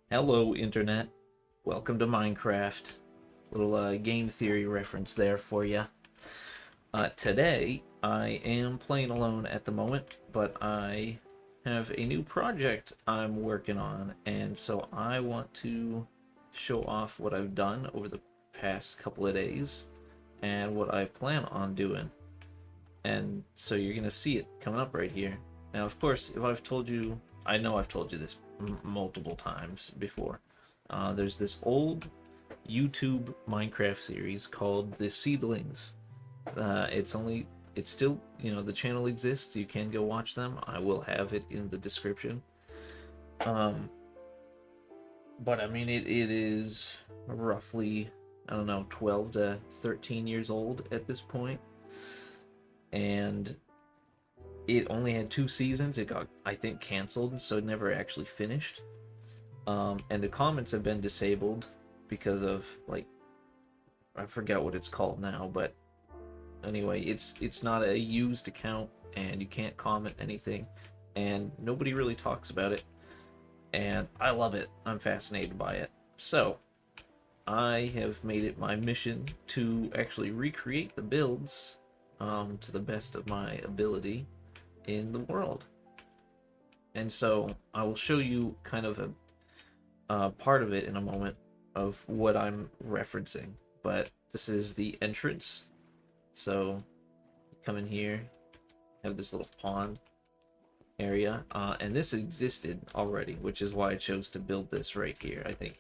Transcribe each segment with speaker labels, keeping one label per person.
Speaker 1: Hello, Internet. Welcome to Minecraft. Little game theory reference there for you. Today, I am playing alone at the moment, but I have a new project I'm working on, and so I want to show off what I've done over the past couple of days and what I plan on doing. And so you're going to see it coming up right here. Now, of course, if I've told you, I know I've told you this multiple times before. There's this old YouTube Minecraft series called the Seedlings. It's still, the channel exists. You can go watch them. I will have it in the description. Um, but I mean, it is roughly, I don't know, 12 to 13 years old at this point. And it only had 2 seasons. It got, I think, canceled, so it never actually finished. And the comments have been disabled because of, like, I forget what it's called now, but anyway, it's not a used account, and you can't comment anything, and nobody really talks about it. And I love it. I'm fascinated by it. So I have made it my mission to actually recreate the builds to the best of my ability in the world. And so I will show you kind of a part of it in a moment of what I'm referencing. But this is the entrance. So come in here, have this little pond area, and this existed already, which is why I chose to build this right here. I think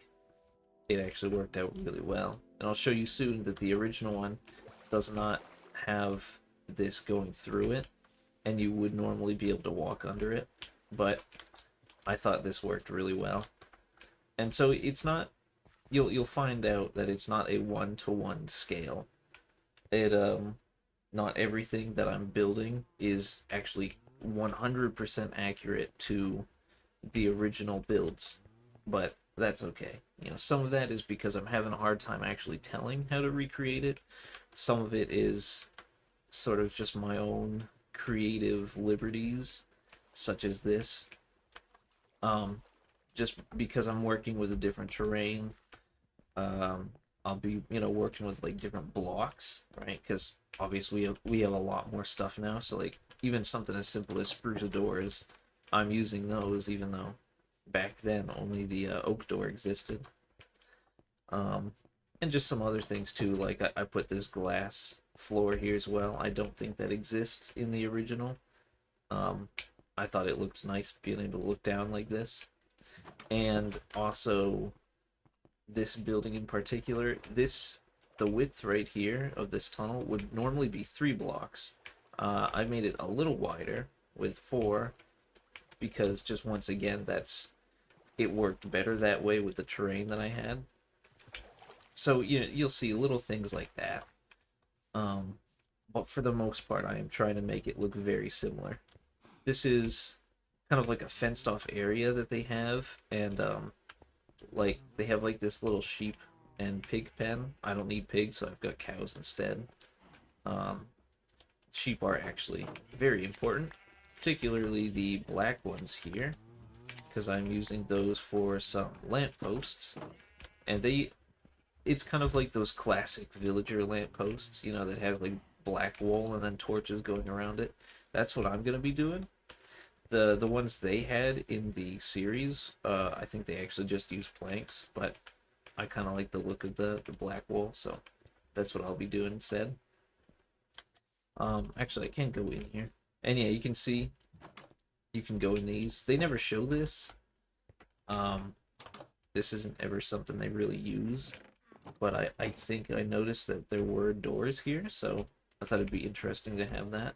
Speaker 1: it actually worked out really well. And I'll show you soon that the original one does not have this going through it, and you would normally be able to walk under it, but I thought this worked really well. And so it's not, you'll find out that it's not a one-to-one scale. It not everything that I'm building is actually 100% accurate to the original builds, but that's okay. Some of that is because I'm having a hard time actually telling how to recreate it. Some of it is sort of just my own creative liberties, such as this. Just because I'm working with a different terrain, I'll be working with like different blocks, right? Because obviously we have a lot more stuff now. So like even something as simple as spruce doors, I'm using those, even though back then only the oak door existed. And just some other things too, like I put this glass floor here as well. I don't think that exists in the original. Um, I thought it looked nice being able to look down like this. And also, this building in particular, the width right here of this tunnel would normally be 3 blocks. I made it a little wider with 4 because just once again, it worked better that way with the terrain that I had. So you'll see little things like that. But for the most part, I am trying to make it look very similar. This is kind of like a fenced off area that they have, and like they have like this little sheep and pig pen. I don't need pigs, so I've got cows instead. Um, Sheep are actually very important, particularly the black ones here, because I'm using those for some lampposts, and it's kind of like those classic villager lampposts, that has like black wool and then torches going around it. That's what I'm gonna be doing. The ones they had in the series, I think they actually just used planks, but I kind of like the look of the black wool, so that's what I'll be doing instead. Actually, I can go in here, and yeah, you can see you can go in these. They never show this. Um, this isn't ever something they really use, but I think I noticed that there were doors here, so I thought it'd be interesting to have that.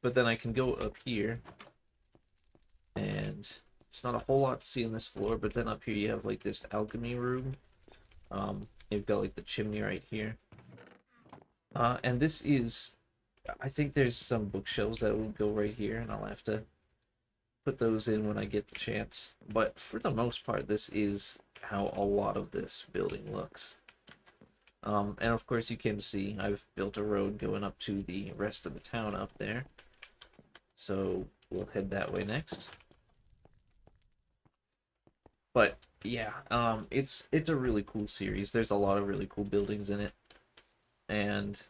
Speaker 1: But then I can go up here, and it's not a whole lot to see on this floor, but then up here you have like this alchemy room. You've got like the chimney right here. And this is, I think there's some bookshelves that will go right here, and I'll have to put those in when I get the chance. But for the most part, this is how a lot of this building looks. And of course you can see I've built a road going up to the rest of the town up there. So we'll head that way next. yeah, it's a really cool series. There's a lot of really cool buildings in it, and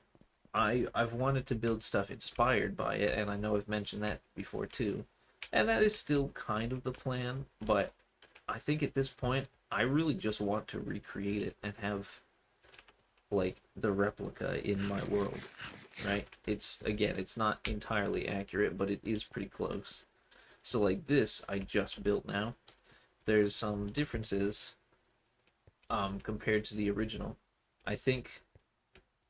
Speaker 1: I've wanted to build stuff inspired by it, and I know I've mentioned that before too, and that is still kind of the plan. But I think at this point, I really just want to recreate it and have like the replica in my world, right? It's again, it's not entirely accurate, but it is pretty close. So like this, I just built now. There's some differences compared to the original. I think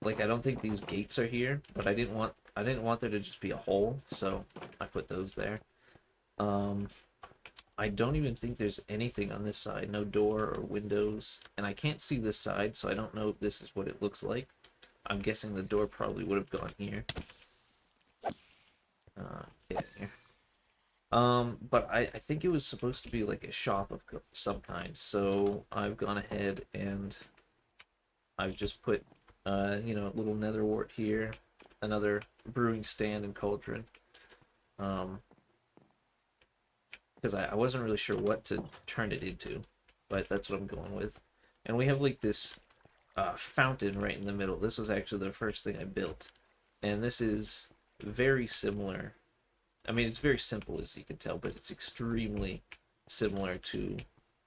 Speaker 1: like I don't think these gates are here, but I didn't want there to just be a hole, so I put those there. Um I don't even think there's anything on this side, no door or windows, and I can't see this side, so I don't know if this is what it looks like. I'm guessing the door probably would have gone here. Get in here. But I think it was supposed to be like a shop of some kind, so I've gone ahead and I've just put, a little nether wart here, another brewing stand and cauldron, um, because I wasn't really sure what to turn it into, but that's what I'm going with. And we have like this fountain right in the middle. This was actually the first thing I built, and this is very similar. I mean, it's very simple as you can tell, but it's extremely similar to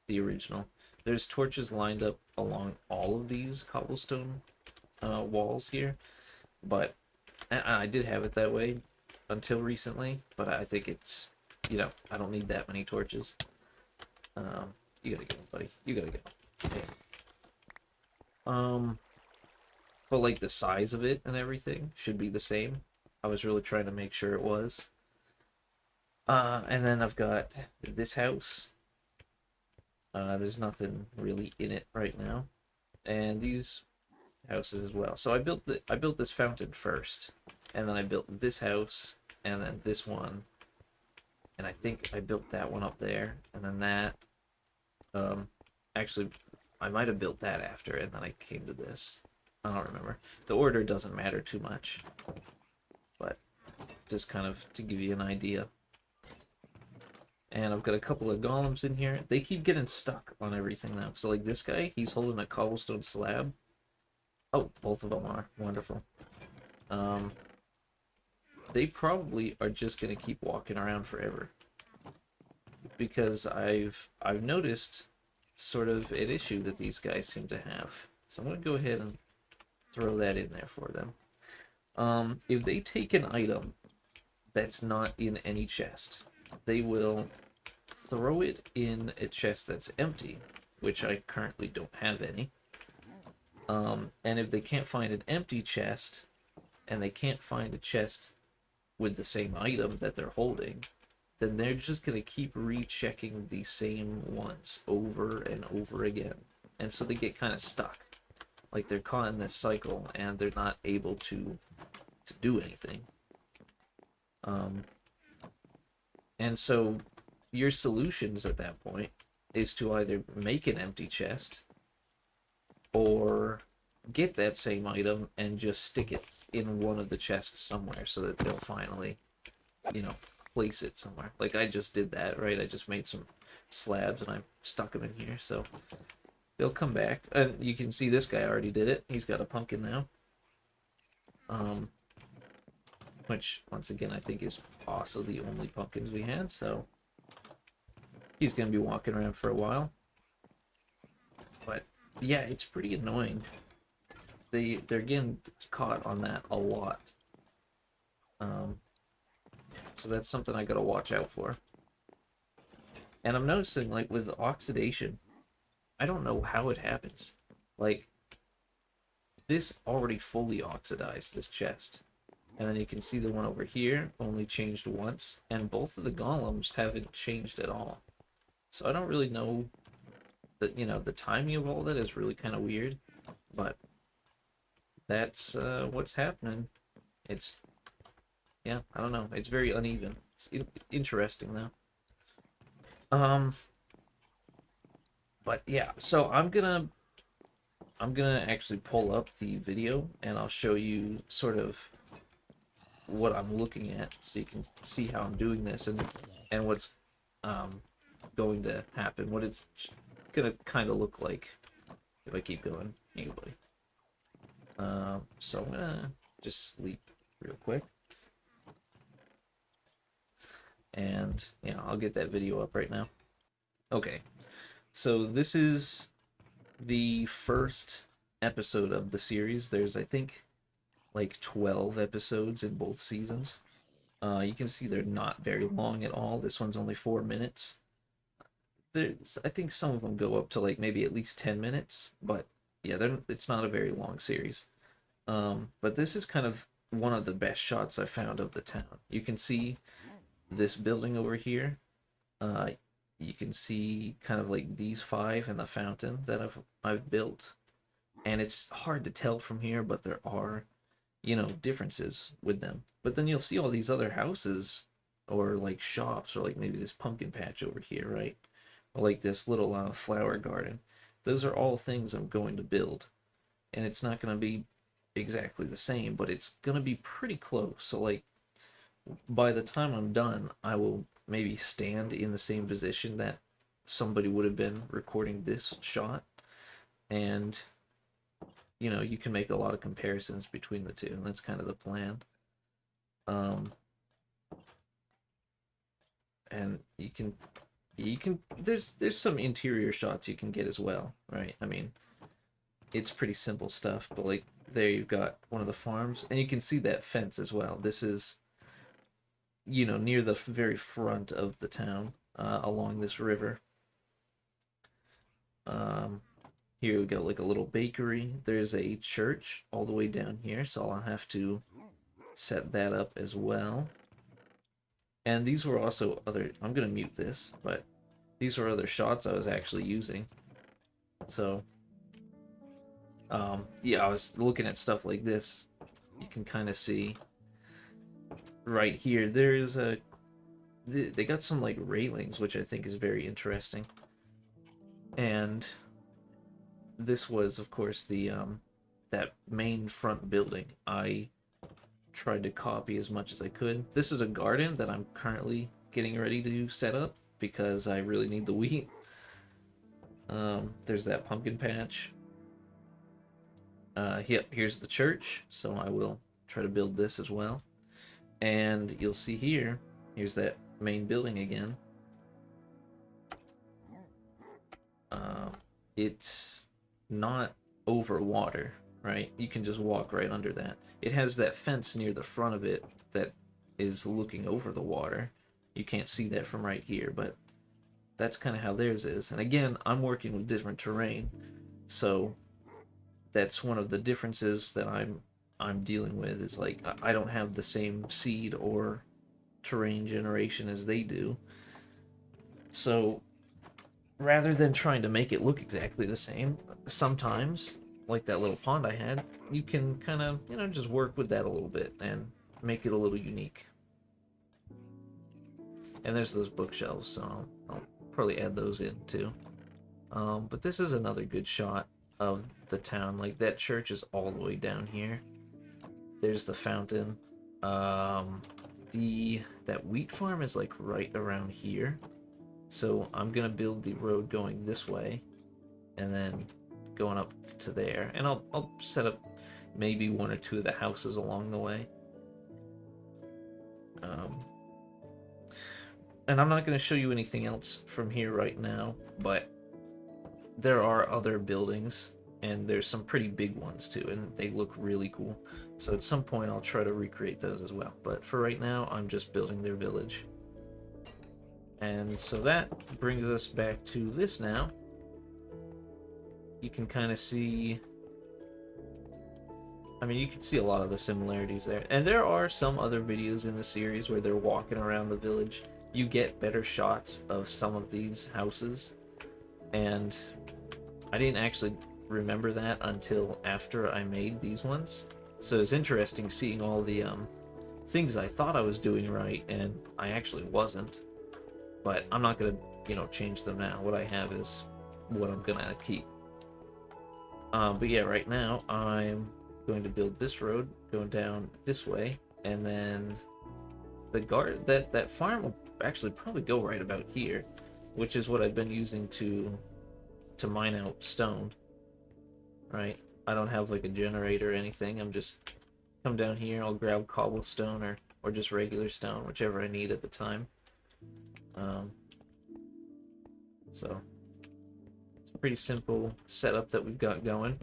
Speaker 1: the original. There's torches lined up along all of these cobblestone walls here, but I did have it that way until recently, but I think it's, I don't need that many torches. You gotta go, buddy. You gotta go. Okay. Um, but like the size of it and everything should be the same. I was really trying to make sure it was. And then I've got this house. There's nothing really in it right now, and these houses as well. So I built this fountain first, and then I built this house, and then this one, and I think I built that one up there, and then that. Actually, I might have built that after, and then I came to this. I don't remember. The order doesn't matter too much, but just kind of to give you an idea. And I've got a couple of golems in here. They keep getting stuck on everything now. So like this guy, he's holding a cobblestone slab. Oh, both of them are. Wonderful. They probably are just gonna keep walking around forever. Because I've noticed sort of an issue that these guys seem to have. So I'm gonna go ahead and throw that in there for them. If they take an item that's not in any chest, they will throw it in a chest that's empty, which I currently don't have any. And if they can't find an empty chest, and they can't find a chest with the same item that they're holding, then they're just going to keep rechecking the same ones over and over again. And so they get kind of stuck. Like they're caught in this cycle, and they're not able to do anything. And so your solutions at that point is to either make an empty chest or get that same item and just stick it in one of the chests somewhere so that they'll finally, place it somewhere. Like I just did that, right? I just made some slabs and I stuck them in here, so they'll come back. And you can see this guy already did it. He's got a pumpkin now. Which, once again, I think is also the only pumpkins we had, so he's going to be walking around for a while. But, yeah, it's pretty annoying. They're getting caught on that a lot. So that's something I gotta watch out for. And I'm noticing, like, with oxidation, I don't know how it happens. Like, this already fully oxidized, this chest. And then you can see the one over here only changed once, and both of the golems haven't changed at all. So I don't really know that, the timing of all that is really kind of weird, but that's what's happening. It's, yeah, I don't know. It's very uneven. It's interesting though. But yeah, so I'm gonna actually pull up the video and I'll show you sort of what I'm looking at so you can see how I'm doing this and what's going to happen, what it's gonna kind of look like if I keep going. Anybody. So I'm gonna just sleep real quick. And yeah, I'll get that video up right now. Okay, so this is the first episode of the series. There's, I think, like 12 episodes in both seasons. You can see they're not very long at all. This one's only 4 minutes. I think some of them go up to like maybe at least 10 minutes, but yeah, it's not a very long series. But this is kind of one of the best shots I found of the town. You can see this building over here. You can see kind of like these 5 and the fountain that I've built, and it's hard to tell from here, but there are, differences with them. But then you'll see all these other houses, or like shops, or like maybe this pumpkin patch over here, right? Or like this little flower garden. Those are all things I'm going to build, and it's not going to be exactly the same, but it's going to be pretty close. So like by the time I'm done, I will maybe stand in the same position that somebody would have been recording this shot, and you can make a lot of comparisons between the two, and that's kind of the plan. And you can there's some interior shots you can get as well, right? I mean, it's pretty simple stuff, but like there you've got one of the farms, and you can see that fence as well. This is near the very front of the town, along this river. Here we got like a little bakery. There's a church all the way down here, so I'll have to set that up as well. And these were also other, I'm gonna mute this, but these were other shots I was actually using. So yeah, I was looking at stuff like this. You can kind of see right here, there's they got some like railings, which I think is very interesting. And this was, of course, the that main front building. I tried to copy as much as I could. This is a garden that I'm currently getting ready to set up because I really need the wheat. There's that pumpkin patch. Yep, here's the church, so I will try to build this as well. And you'll see here's that main building again. It's not over water, right? You can just walk right under that. It has that fence near the front of it that is looking over the water. You can't see that from right here, but that's kind of how theirs is. And again, I'm working with different terrain, so that's one of the differences that I'm dealing with, is like I don't have the same seed or terrain generation as they do. So rather than trying to make it look exactly the same, sometimes, like that little pond I had, you can kind of, just work with that a little bit and make it a little unique. And there's those bookshelves, so I'll probably add those in too. But this is another good shot of the town. Like that church is all the way down here. There's the fountain. That wheat farm is like right around here. So I'm gonna build the road going this way, and then going up to there, and I'll set up maybe 1 or 2 of the houses along the way. And I'm not going to show you anything else from here right now, but there are other buildings, and there's some pretty big ones too, and they look really cool. So at some point I'll try to recreate those as well, but for right now I'm just building their village. And so that brings us back to this now. You can kind of see, I mean, you can see a lot of the similarities there. And there are some other videos in the series where they're walking around the village. You get better shots of some of these houses. And I didn't actually remember that until after I made these ones. So it's interesting seeing all the things I thought I was doing right and I actually wasn't. But I'm not going to, change them now. What I have is what I'm going to keep. But yeah, right now I'm going to build this road going down this way, and then that farm will actually probably go right about here, which is what I've been using to to mine out stone, right? I don't have like a generator or anything. I'm just come down here, I'll grab cobblestone or just regular stone, whichever I need at the time. Um, so it's a pretty simple setup that we've got going.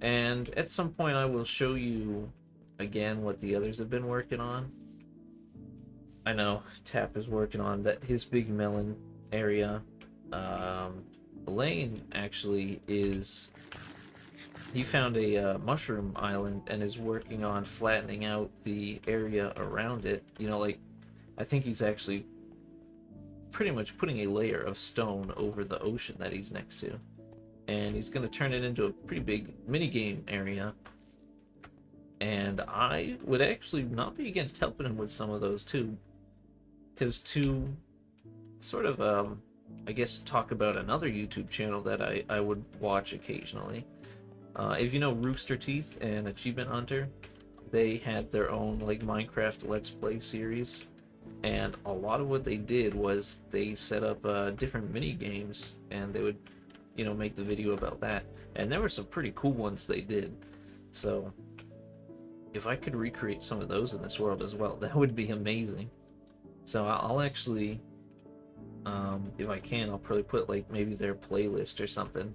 Speaker 1: And at some point I will show you again what the others have been working on. I know Tap is working on that his big melon area. Elaine actually is, he found a mushroom island and is working on flattening out the area around it. You know, like, I think he's actually pretty much putting a layer of stone over the ocean that he's next to. And he's going to turn it into a pretty big mini-game area. And I would actually not be against helping him with some of those too. Because to sort of, I guess, talk about another YouTube channel that I would watch occasionally. If you know Rooster Teeth and Achievement Hunter, they had their own like Minecraft Let's Play series, and a lot of what they did was they set up different mini games, and they would, you know, make the video about that. And there were some pretty cool ones they did. So if I could recreate some of those in this world as well, that would be amazing. So I'll actually, if I can, I'll probably put like maybe their playlist or something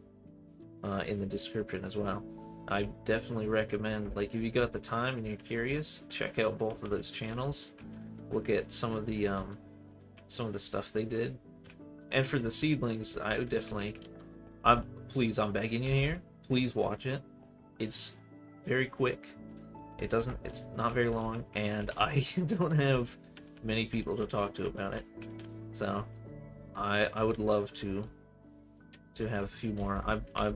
Speaker 1: in the description as well. I definitely recommend, like, if you got the time and you're curious, check out both of those channels. Look at some of the stuff they did. And for the Seedlings, I would definitely, I'm begging you here, please watch it. It's very quick. It's not very long, and I don't have many people to talk to about it. So I would love to have a few more. I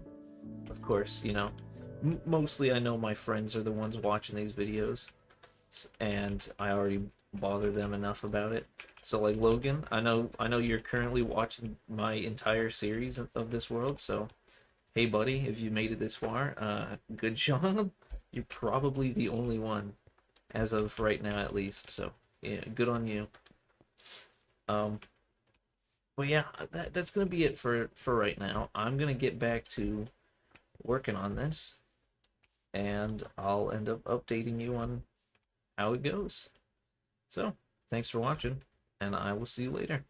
Speaker 1: of course, you know, mostly I know my friends are the ones watching these videos, and I already bother them enough about it. So like Logan, I know you're currently watching my entire series of this world, so hey buddy, if you made it this far, good job. You're probably the only one as of right now, at least, so yeah, good on you. But yeah, that's gonna be it for right now. I'm gonna get back to working on this, and I'll end up updating you on how it goes. So thanks for watching, and I will see you later.